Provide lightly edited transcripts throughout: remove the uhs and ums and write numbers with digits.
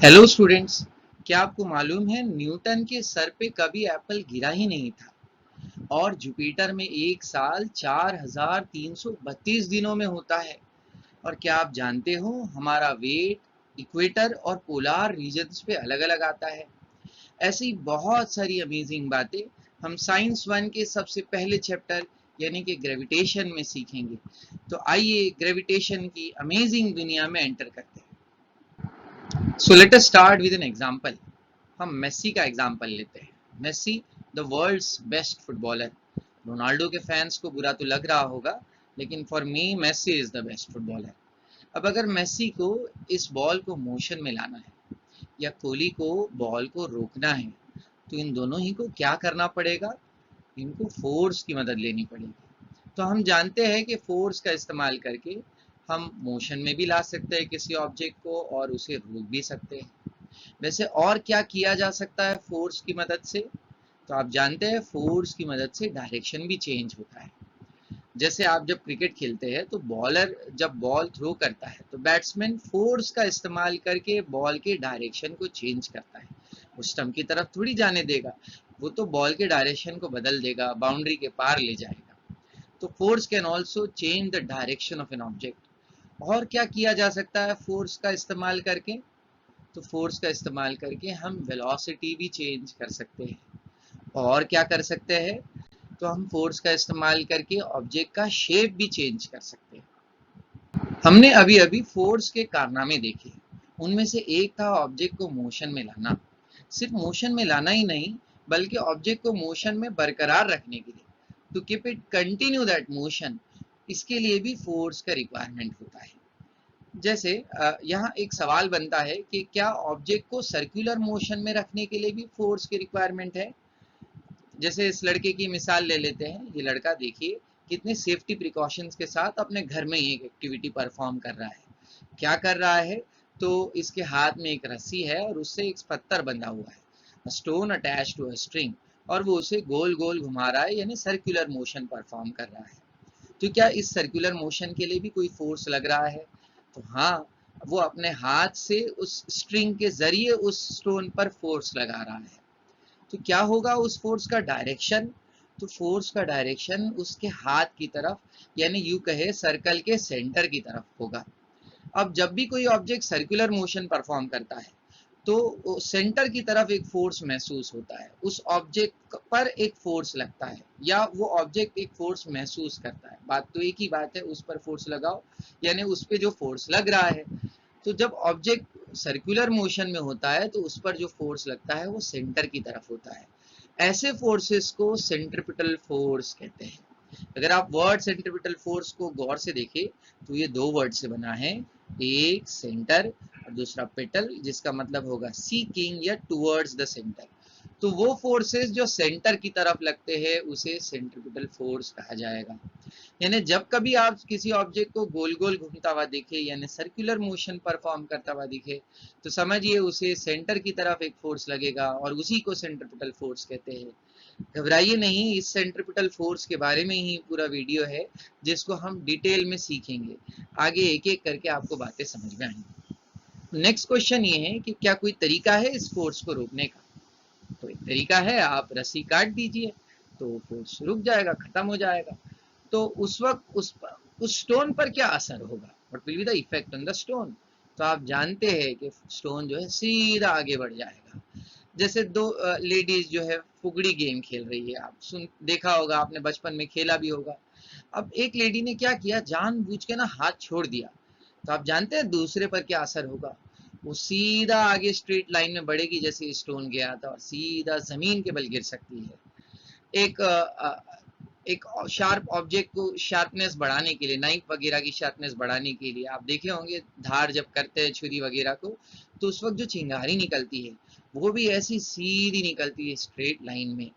Hello students, क्या आपको मालूम है न्यूटन के सर पे कभी एप्पल गिरा ही नहीं था। और जुपिटर में एक साल 4332 दिनों में होता है। और क्या आप जानते हो हमारा वेट इक्वेटर और पोलार रीजन्स पे अलग अलग आता है। ऐसी बहुत सारी अमेजिंग बातें हम साइंस वन के सबसे पहले चैप्टर यानी कि ग्रेविटेशन में सीखेंगे। तो आइए ग्रेविटेशन की अमेजिंग दुनिया में एंटर करते हैं। So let us start with an example. हम मेसी का एग्जांपल लेते हैं। Messi the world's best footballer. Ronaldo के फैंस को बुरा तो लग रहा होगा, लेकिन for me Messi is the best footballer. अब अगर मेसी को इस बॉल को मोशन में लाना है या कोहली को बॉल को रोकना है, तो इन दोनों ही को क्या करना पड़ेगा? इनको फोर्स की मदद लेनी पड़ेगी। तो हम जानते हैं कि फोर्स का इस्तेमाल करके हम मोशन में भी ला सकते हैं किसी ऑब्जेक्ट को और उसे रोक भी सकते हैं। वैसे और क्या किया जा सकता है फोर्स की मदद से? तो आप जानते हैं फोर्स की मदद से डायरेक्शन भी चेंज होता है। जैसे आप जब क्रिकेट खेलते हैं तो बॉलर जब बॉल थ्रो करता है तो बैट्समैन फोर्स का इस्तेमाल करके बॉल के डायरेक्शन को चेंज करता है। वो स्टंप की तरफ थोड़ी जाने देगा, वो तो बॉल के डायरेक्शन को बदल देगा, बाउंड्री के पार ले जाएगा। तो force can also change the direction of an object. और क्या किया जा सकता है फोर्स का इस्तेमाल करके? तो फोर्स का इस्तेमाल करके हम वेलोसिटी भी चेंज कर सकते हैं। और क्या कर सकते हैं? तो हम फोर्स का इस्तेमाल करके ऑब्जेक्ट का शेप भी चेंज कर सकते हैं। हमने अभी अभी फोर्स के कारनामे देखे। उनमें से एक था ऑब्जेक्ट को मोशन में लाना। सिर्फ मोशन में लाना ही नहीं, बल्कि ऑब्जेक्ट को मोशन में बरकरार रखने के लिए, to keep it continue that motion, इसके लिए भी फोर्स का रिक्वायरमेंट होता है। जैसे यहाँ एक सवाल बनता है कि क्या ऑब्जेक्ट को सर्कुलर मोशन में रखने के लिए भी फोर्स की रिक्वायरमेंट है? जैसे इस लड़के की मिसाल ले लेते हैं। ये लड़का देखिए कितने सेफ्टी प्रिकॉशंस के साथ अपने घर में ही एक एक्टिविटी परफॉर्म कर रहा है। क्या कर रहा है? तो इसके हाथ में एक रस्सी है और उससे एक पत्थर बंधा हुआ है, stone attach to a string, और वो उसे गोल गोल घुमा रहा है, यानी सर्कुलर मोशन परफॉर्म कर रहा है। तो क्या इस सर्कुलर मोशन के लिए भी कोई फोर्स लग रहा है? तो हाँ, वो अपने हाथ से उस स्ट्रिंग के जरिए उस स्टोन पर फोर्स लगा रहा है। तो क्या होगा उस फोर्स का डायरेक्शन? तो फोर्स का डायरेक्शन उसके हाथ की तरफ, यानी यू कहे सर्कल के सेंटर की तरफ होगा। अब जब भी कोई ऑब्जेक्ट सर्कुलर मोशन परफॉर्म करता है तो सेंटर की तरफ एक फोर्स महसूस होता है, उस ऑब्जेक्ट पर एक फोर्स लगता है, या वो ऑब्जेक्ट एक फोर्स महसूस करता है। बात तो एक ही बात है, उस पर फोर्स लगाओ यानी उस पर जो फोर्स लग रहा है। तो जब ऑब्जेक्ट सर्कुलर मोशन में होता है तो उस पर जो फोर्स लगता है वो सेंटर की तरफ होता है। ऐसे फोर्सेस को सेंट्रिपिटल फोर्स कहते हैं। अगर आप वर्ड सेंट्रिपिटल फोर्स को गौर से देखें तो ये दो वर्ड से बना है, एक सेंटर और दूसरा पेटल, जिसका मतलब होगा सीकिंग या टुवर्ड्स द सेंटर। तो वो फोर्सेस जो सेंटर की तरफ लगते हैं उसे सेंट्रिपिटल फोर्स कहा जाएगा। यानी जब कभी आप किसी ऑब्जेक्ट को गोल गोल घूमता हुआ देखे यानी सर्कुलर मोशन परफॉर्म करता हुआ दिखे, तो समझिए उसे सेंटर की तरफ एक फोर्स लगेगा और उसी को सेंट्रिपिटल फोर्स कहते हैं। घबराइए नहीं, इस सेंट्रिपिटल फोर्स के बारे में ही पूरा वीडियो है जिसको हम डिटेल में सीखेंगे। आगे एक एक करके आपको बातें समझ में आएंगी। नेक्स्ट क्वेश्चन ये है कि क्या कोई तरीका है इस फोर्स को रोकने का? तो एक तरीका है, आप रस्सी काट दीजिए तो फोर्स रुक जाएगा, खत्म हो जाएगा। तो उस वक्त उस स्टोन पर क्या असर होगा? What will be the effect on the stone? तो आप जानते हैं कि स्टोन जो है सीधा आगे बढ़ जाएगा। जैसे दो लेडीज जो है फुगड़ी गेम खेल रही है, आप सुन देखा होगा, आपने बचपन में खेला भी होगा। अब एक लेडी ने क्या किया, जानबूझ के ना हाथ छोड़ दिया। तो आप जानते हैं दूसरे पर क्या असर होगा? वो सीधा आगे स्ट्रेट लाइन में बढ़ेगी जैसे स्टोन गया था, और सीधा जमीन के बल गिर सकती है। एक एक शार्प ऑब्जेक्ट को शार्पनेस बढ़ाने के लिए, नाइफ वगैरह की शार्पनेस बढ़ाने के लिए आप देखे होंगे धार जब करते हैं छुरी वगैरह को, तो उस वक्त जो चिंगारी निकलती है वो भी ऐसी सीधी निकलती है स्ट्रेट लाइन में।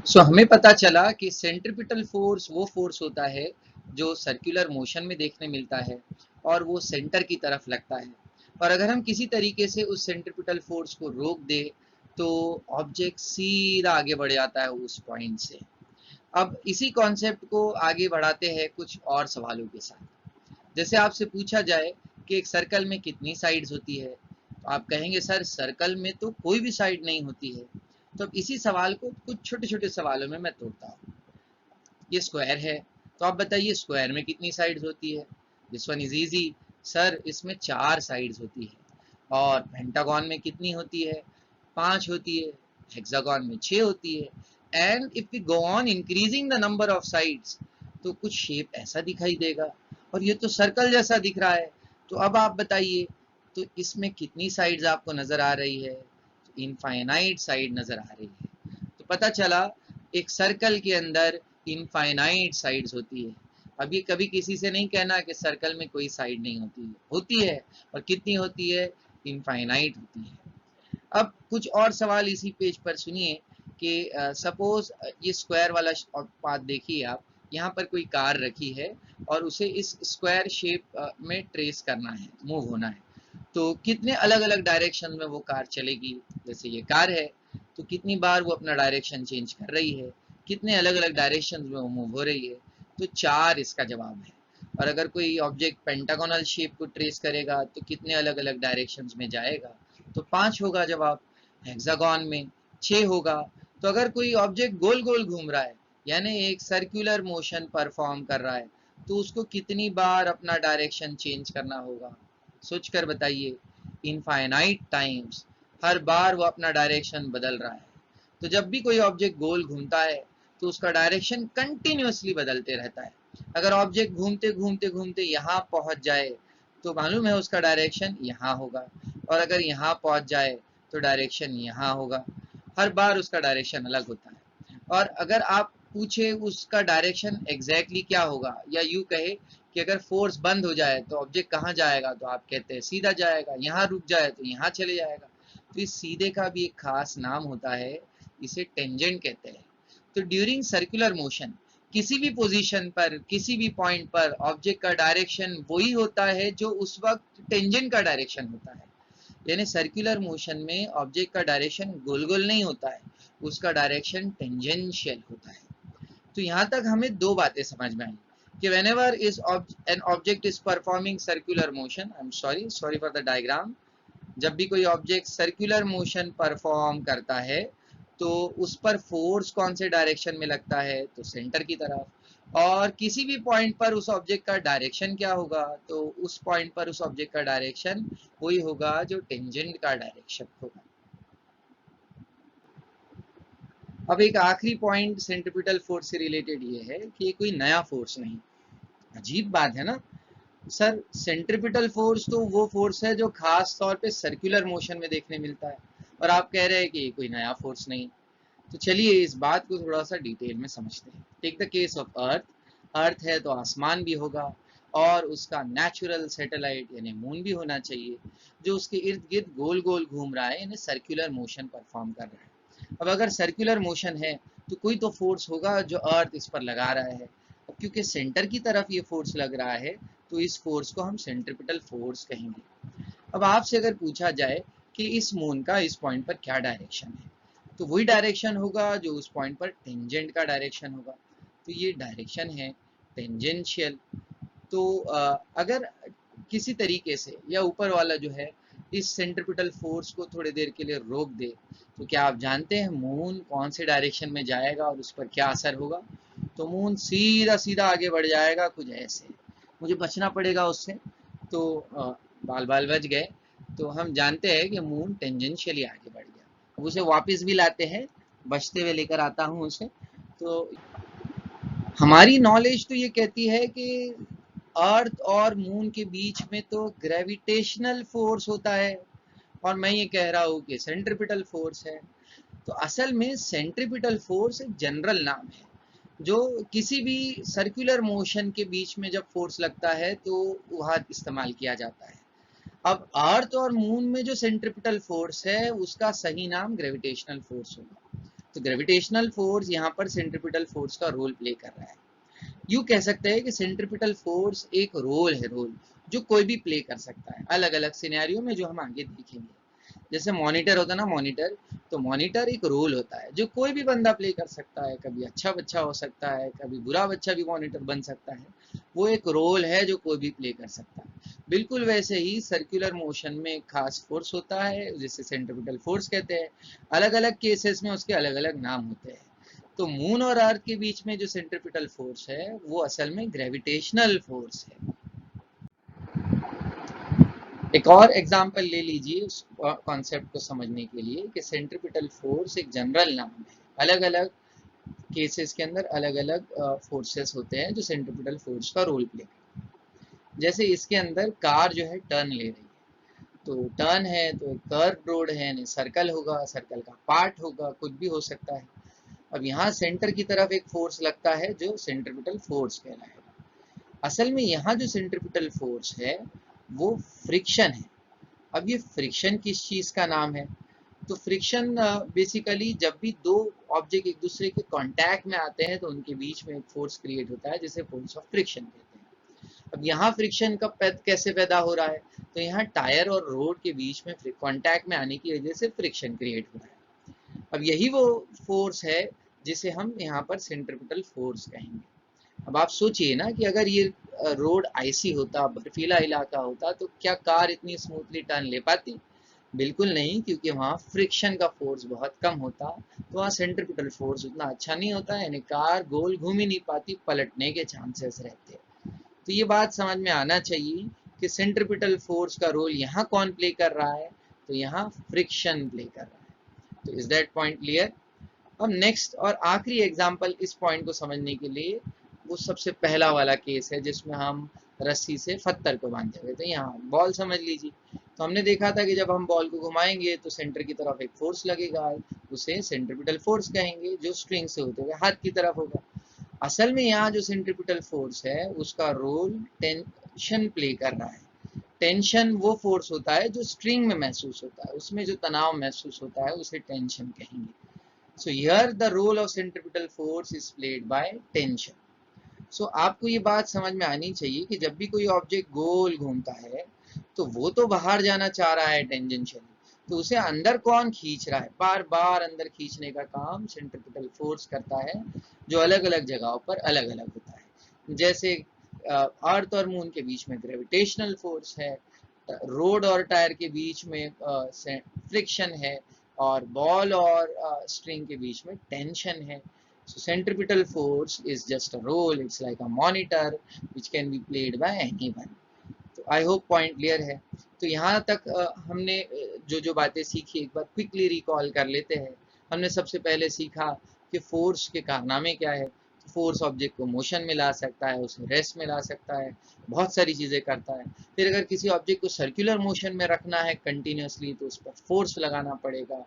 सो हमें पता चला कि सेंट्रिपिटल फोर्स वो फोर्स होता है जो सर्कुलर मोशन में देखने मिलता है और वो सेंटर की तरफ लगता है। और अगर हम किसी तरीके से उस सेंट्रिपिटल फोर्स को रोक दे तो ऑब्जेक्ट सीधा आगे बढ़ जाता है उस पॉइंट से। अब इसी कॉन्सेप्ट को आगे बढ़ाते हैं कुछ और सवालों के साथ। जैसे आपसे पूछा जाए कि एक सर्कल में कितनी साइड्स होती है। तो आप कहेंगे सर सर्कल में तो कोई भी साइड नहीं होती है। तो अब इसी सवाल को कुछ छोटे छोटे सवालों में मैं तोड़ता हूँ। ये स्क्वायर है, तो आप बताइए स्क्वायर में कितनी साइड्स होती है। This one is easy sir, इसमें 4 साइड्स होती है। और पेंटागन में कितनी होती है, 5 होती है। हेक्सागन में 6 होती है। And if we go on increasing the number of sides, तो कुछ शेप ऐसा दिखाई देगा। और ये तो सर्कल जैसा दिख रहा है। तो अब आप बताइए, तो इसमें कितनी साइड्स आपको नजर आ रही है। इनफाइनाइट साइड नजर आ रही है। तो पता चला एक सर्कल के अंदर इनफाइनाइट साइड्स होती है। अब ये कभी किसी से नहीं कहना कि सर्कल में कोई साइड नहीं होती है, होती है। और कितनी होती है, इनफाइनाइट होती है। अब कुछ और सवाल इसी पेज पर सुनिए कि सपोज ये स्क्वायर वाला पाथ देखिए आप, यहाँ पर कोई कार रखी है और उसे इस स्क्वायर शेप में ट्रेस करना है, मूव होना है। तो कितने अलग अलग डायरेक्शन में वो कार चलेगी। जैसे ये कार है, तो कितनी बार वो अपना डायरेक्शन चेंज कर रही है, कितने अलग अलग डायरेक्शन में वो मूव हो रही है। तो 4 इसका जवाब है। और अगर कोई ऑब्जेक्ट पेंटागोनल शेप को ट्रेस करेगा तो कितने अलग अलग डायरेक्शंस में जाएगा, तो 5 होगा जवाब। हेक्सागन में 6 होगा। तो अगर कोई ऑब्जेक्ट गोल गोल घूम रहा है, यानी एक सर्कुलर मोशन परफॉर्म कर रहा है, तो उसको कितनी बार अपना डायरेक्शन चेंज करना होगा, सोच कर बताइए। इनफाइनाइट टाइम्स, हर बार वो अपना डायरेक्शन बदल रहा है। तो जब भी कोई ऑब्जेक्ट गोल घूमता है तो उसका डायरेक्शन कंटिन्यूअसली बदलते रहता है। अगर ऑब्जेक्ट घूमते घूमते घूमते यहाँ पहुंच जाए तो मालूम है उसका डायरेक्शन यहाँ होगा। और अगर यहाँ पहुंच जाए तो डायरेक्शन यहाँ होगा। हर बार उसका डायरेक्शन अलग होता है। और अगर आप पूछे उसका डायरेक्शन एग्जैक्टली क्या होगा, या यूं कहे कि अगर फोर्स बंद हो जाए तो ऑब्जेक्ट कहाँ जाएगा, तो आप कहते हैं सीधा जाएगा। यहाँ रुक जाए तो यहाँ चले जाएगा। तो इस सीधे का भी एक खास नाम होता है, इसे टेंजेंट कहते हैं। तो ड्यूरिंग सर्कुलर मोशन किसी भी पोजीशन पर, किसी भी पॉइंट पर ऑब्जेक्ट का डायरेक्शन वही होता है जो उस वक्त टेंजेंट का डायरेक्शन होता है। यानी सर्कुलर मोशन में ऑब्जेक्ट का डायरेक्शन गोल गोल नहीं होता है, उसका डायरेक्शन टेंजेंशियल होता है। तो यहाँ तक हमें 2 बातें समझ में आई कि whenever is an object is performing circular motion, I'm sorry for the diagram, जब भी कोई ऑब्जेक्ट सर्कुलर मोशन परफॉर्म करता है तो उस पर फोर्स कौन से डायरेक्शन में लगता है, तो सेंटर की तरफ। और किसी भी पॉइंट पर उस ऑब्जेक्ट का डायरेक्शन क्या होगा, तो उस पॉइंट पर उस ऑब्जेक्ट का डायरेक्शन वही होगा जो टेंजेंट का डायरेक्शन होगा। अब एक आखिरी पॉइंट सेंट्रीपिटल फोर्स से रिलेटेड ये है कि ये कोई नया फोर्स नहीं। अजीब बात है ना सर, सेंट्रीपिटल फोर्स तो वो फोर्स है जो खास तौर पे सर्कुलर मोशन में देखने मिलता है, और आप कह रहे हैं कि ये कोई नया फोर्स नहीं। तो चलिए इस बात को थोड़ा सा डिटेल में समझते हैं। Take the case of earth. अर्थ है तो आसमान भी होगा, और उसका नेचुरल सैटेलाइट यानी मून भी होना चाहिए, जो उसके इर्द गिर्द गोल गोल घूम रहा है, यानी सर्कुलर मोशन परफॉर्म कर रहा है। अब अगर सर्कुलर मोशन है तो कोई तो फोर्स होगा जो अर्थ इस पर लगा रहा है। अब क्योंकि सेंटर की तरफ ये फोर्स लग रहा है, तो इस फोर्स को हम सेंट्रीपिटल फोर्स कहेंगे। अब आपसे अगर पूछा जाए कि इस मून का इस पॉइंट पर क्या डायरेक्शन है, तो वही डायरेक्शन होगा जो उस पॉइंट पर टेंजेंट का डायरेक्शन होगा। तो ये डायरेक्शन है टेंजेंशियल। तो अगर किसी तरीके से या ऊपर वाला जो है इस सेंट्रीपिटल फोर्स को थोड़ी देर के लिए रोक दे, तो क्या आप जानते हैं मून कौन से डायरेक्शन में जाएगा और उस पर क्या असर होगा। तो मून सीधा सीधा आगे बढ़ जाएगा, कुछ ऐसे। मुझे बचना पड़ेगा उससे, तो बाल बाल बच गए। तो हम जानते हैं कि मून टेंजेंशियली आगे बढ़ गया। अब उसे वापस भी लाते हैं, बचते हुए लेकर आता हूँ उसे। तो हमारी नॉलेज तो ये कहती है कि अर्थ और मून के बीच में तो ग्रेविटेशनल फोर्स होता है, और मैं ये कह रहा हूँ कि सेंट्रीपिटल फोर्स है। तो असल में सेंट्रीपिटल फोर्स एक जनरल नाम है, जो किसी भी सर्कुलर मोशन के बीच में जब फोर्स लगता है तो वह इस्तेमाल किया जाता है। अब अर्थ और मून में जो सेंट्रीपिटल फोर्स है उसका सही नाम ग्रेविटेशनल फोर्स होगा। तो ग्रेविटेशनल फोर्स यहाँ पर सेंट्रीपिटल फोर्स का रोल प्ले कर रहा है। यूं कह सकते हैं कि सेंट्रीपिटल फोर्स एक रोल है, रोल जो कोई भी प्ले कर सकता है अलग अलग सिनेरियो में, जो हम आगे देखेंगे। जैसे मॉनिटर होता है ना, मॉनिटर, तो मॉनिटर एक रोल होता है जो कोई भी बंदा प्ले कर सकता है। कभी अच्छा बच्चा हो सकता है, कभी बुरा बच्चा भी मॉनिटर बन सकता है। वो एक रोल है जो कोई भी प्ले कर सकता है। बिल्कुल वैसे ही सर्कुलर मोशन में एक खास फोर्स होता है जिसे सेंट्रिपिटल फोर्स कहते हैं। अलग अलग केसेस में उसके अलग अलग नाम होते हैं। तो मून और अर्थ के बीच में जो सेंट्रिपिटल फोर्स है वो असल में ग्रेविटेशनल फोर्स है। एक और एग्जांपल ले लीजिए उस कॉन्सेप्ट को समझने के लिए कि सेंट्रिपिटल फोर्स एक जनरल नाम है। अलग अलग केसेस के अंदर अलग अलग फोर्सेस होते हैं जो सेंट्रिपिटल फोर्स का रोल प्ले करते हैं। जैसे इसके अंदर कार जो है टर्न ले रही है, तो टर्न है तो कर्व रोड है, यानी सर्कल होगा, सर्कल का पार्ट होगा, कुछ भी हो सकता है। अब यहाँ सेंटर की तरफ एक फोर्स लगता है जो सेंट्रिपिटल फोर्स कहलाएगा। असल में यहाँ जो सेंट्रिपिटल फोर्स है वो फ्रिक्शन है। अब ये फ्रिक्शन किस चीज का नाम है? तो फ्रिक्शन बेसिकली जब भी दो ऑब्जेक्ट एक दूसरे के कांटेक्ट में आते हैं तो उनके बीच में एक फोर्स क्रिएट होता है जिसे फोर्स ऑफ फ्रिक्शन कहते हैं। अब यहाँ फ्रिक्शन का कैसे पैदा हो रहा है? तो यहाँ टायर और रोड के बीच में कांटेक्ट में आने की वजह से फ्रिक्शन क्रिएट हो रहा है। अब यही वो फोर्स है जिसे हम यहाँ पर सेंट्रिपिटल फोर्स कहेंगे। अब आप सोचिए ना कि अगर ये रोड आइसी होता, बर्फीला इलाका होता, तो क्या कार इतनी स्मूथली टर्न ले पाती? बिल्कुल नहीं, क्योंकि वहाँ फ्रिक्शन का फोर्स बहुत कम होता, तो वहाँ सेंट्रिपिटल फोर्स उतना अच्छा नहीं होता, यानी कार गोल घूम ही नहीं पाती, पलटने के चांसेस रहते। तो ये बात समझ में आना चाहिए कि सेंट्रिपिटल फोर्स का रोल यहाँ कौन प्ले कर रहा है? तो यहाँ फ्रिक्शन प्ले कर रहा है। तो इज दैट पॉइंट क्लियर? अब नेक्स्ट और आखिरी एग्जाम्पल इस पॉइंट को समझने के लिए, वो सबसे पहला वाला केस है जिसमें हम रस्सी से पत्थर को बांधे हुए थे। यहाँ बॉल समझ लीजिए। तो हमने देखा था कि जब हम बॉल को घुमाएंगे तो सेंटर की तरफ एक फोर्स लगेगा, उसे सेंट्रिपिटल फोर्स कहेंगे, जो स्ट्रिंग से होते हुए हाथ की तरफ होगा। असल में यहाँ जो सेंट्रिपिटल फोर्स है उसका रोल टेंशन प्ले कर रहा है। टेंशन वो फोर्स होता है जो स्ट्रिंग में महसूस होता है, उसमें जो तनाव महसूस होता है उसे टेंशन कहेंगे। So here the role of centripetal force is played by tension. So आपको ये बात समझ में आनी चाहिए कि जब भी कोई ऑब्जेक्ट गोल घूमता है तो वो तो बाहर जाना चाह रहा है टेंजेंशियली, तो उसे अंदर कौन खींच रहा है? बार बार अंदर खींचने का काम सेंट्रिपिटल फोर्स करता है, जो अलग अलग जगहों पर अलग अलग होता है। जैसे अर्थ और मून के बीच में ग्रेविटेशनल फोर्स है, रोड और टायर के बीच में फ्रिक्शन है, और बॉल और स्ट्रिंग के बीच में टेंशन है। So centripetal force is just a role. It's like a monitor which can be played by anyone. तो आई होप पॉइंट क्लियर है। तो यहाँ तक हमने जो जो बातें सीखी एक बार क्विकली रिकॉल कर लेते हैं। हमने सबसे पहले सीखा कि फोर्स के कारनामे क्या है। फोर्स ऑब्जेक्ट को मोशन में ला सकता है, उसे रेस्ट में ला सकता है, बहुत सारी चीज़ें करता है। फिर अगर किसी ऑब्जेक्ट को सर्कुलर मोशन में रखना है कंटिन्यूसली तो उस पर फोर्स लगाना पड़ेगा।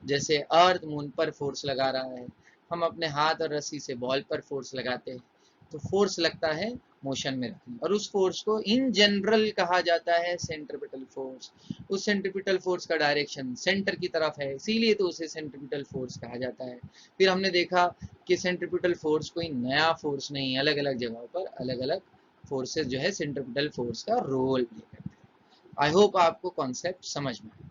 जैसे अर्थ मून पर फोर्स लगा रहा है, हम अपने हाथ और रस्सी से बॉल पर फोर्स लगाते हैं, तो फोर्स लगता है मोशन में रखने, और उस फोर्स को इन जनरल कहा जाता है सेंट्रिपिटल फोर्स। उस सेंट्रिपिटल फोर्स का डायरेक्शन सेंटर की तरफ है, इसीलिए तो उसे सेंट्रिपिटल फोर्स कहा जाता है। फिर हमने देखा कि सेंट्रिपिटल फोर्स कोई नया फोर्स नहीं, अलग अलग जगहों पर अलग अलग फोर्सेस जो है सेंट्रिपिटल फोर्स का रोल प्ले करते हैं। आई होप आपको कॉन्सेप्ट समझ में आए।